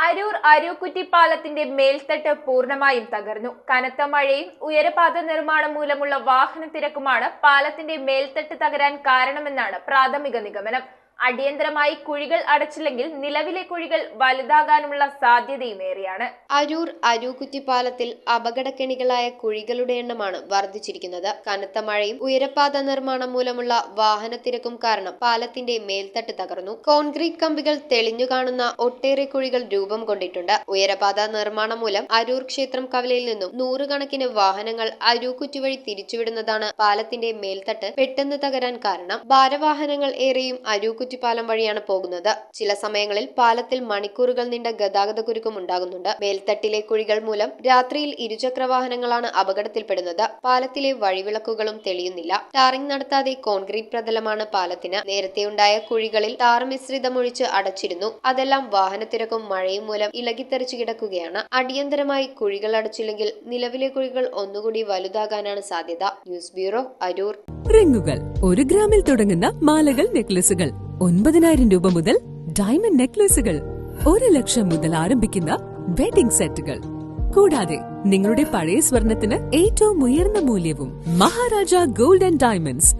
അരൂർ അരൂക്കുറ്റി പാലത്തിന്റെ മേൽത്തട്ട് പൂർണ്ണമായും തകർന്നു. കനത്ത മഴയും ഉയരപാത നിർമ്മാണം മൂലമുള്ള വാഹന തിരക്കുമാണ് പാലത്തിന്റെ മേൽത്തട്ട് തകരാൻ കാരണമെന്നാണ് പ്രാഥമിക നിഗമനം. അടിയന്തരമായി കുഴികൾ അടച്ചില്ലെങ്കിൽ നിലവിലെ കുഴികൾ വലുതാകാനുള്ള സാധ്യതയും ഏറെയാണ്. അരൂർ അരൂക്കുറ്റി പാലത്തിൽ അപകടക്കെണികളായ കുഴികളുടെ എണ്ണമാണ് വർദ്ധിച്ചിരിക്കുന്നത്. കനത്ത മഴയും ഉയരപാത നിർമ്മാണം മൂലമുള്ള വാഹനത്തിരക്കും കാരണം പാലത്തിന്റെ മേൽത്തട്ട് തകർന്നു. കോൺക്രീറ്റ് കമ്പികൾ തെളിഞ്ഞു കാണുന്ന ഒട്ടേറെ കുഴികൾ രൂപം കൊണ്ടിട്ടുണ്ട്. ഉയരപാത നിർമ്മാണം മൂലം അരൂർ ക്ഷേത്രം കവലയിൽ നിന്നും നൂറുകണക്കിന് വാഹനങ്ങൾ അരൂക്കുറ്റി വഴി തിരിച്ചുവിടുന്നതാണ് പാലത്തിന്റെ മേൽത്തട്ട് പെട്ടെന്ന് തകരാൻ കാരണം. ഭാരവാഹനങ്ങൾ ഏറെയും അരൂക്കുറ്റി പാലം വഴിയാണ് പോകുന്നത്. ചില സമയങ്ങളിൽ പാലത്തിൽ മണിക്കൂറുകൾ നീണ്ട ഗതാഗത കുരുക്കും ഉണ്ടാകുന്നുണ്ട്. മേൽത്തട്ടിലെ കുഴികൾ മൂലം രാത്രിയിൽ ഇരുചക്ര വാഹനങ്ങളാണ് അപകടത്തിൽപ്പെടുന്നത്. പാലത്തിലെ വഴിവിളക്കുകളും തെളിയുന്നില്ല. ടാറിംഗ് നടത്താതെ കോൺക്രീറ്റ് പ്രതലമാണ് പാലത്തിന്. നേരത്തെയുണ്ടായ കുഴികളിൽ ടാർ മിശ്രിതമൊഴിച്ച് അടച്ചിരുന്നു. അതെല്ലാം വാഹനത്തിരക്കും മഴയും മൂലം ഇളകിത്തെറിച്ചു കിടക്കുകയാണ്. അടിയന്തരമായി കുഴികൾ അടച്ചില്ലെങ്കിൽ നിലവിലെ കുഴികൾ ഒന്നുകൂടി വലുതാകാനാണ് സാധ്യത. News bureau, Aroor. റിങ്ങുകൾ 1 ഗ്രാമിൽ തുടങ്ങുന്ന മാലകൾ, നെക്ലസുകൾ 9,000 രൂപ മുതൽ ഡയമണ്ട് നെക്ലസുകൾ 1 ലക്ഷം മുതൽ ആരംഭിക്കുന്ന വെഡിംഗ് സെറ്റുകൾ. കൂടാതെ നിങ്ങളുടെ പഴയ സ്വർണത്തിന് ഏറ്റവും ഉയർന്ന മൂല്യവും. Maharaja gold and diamonds,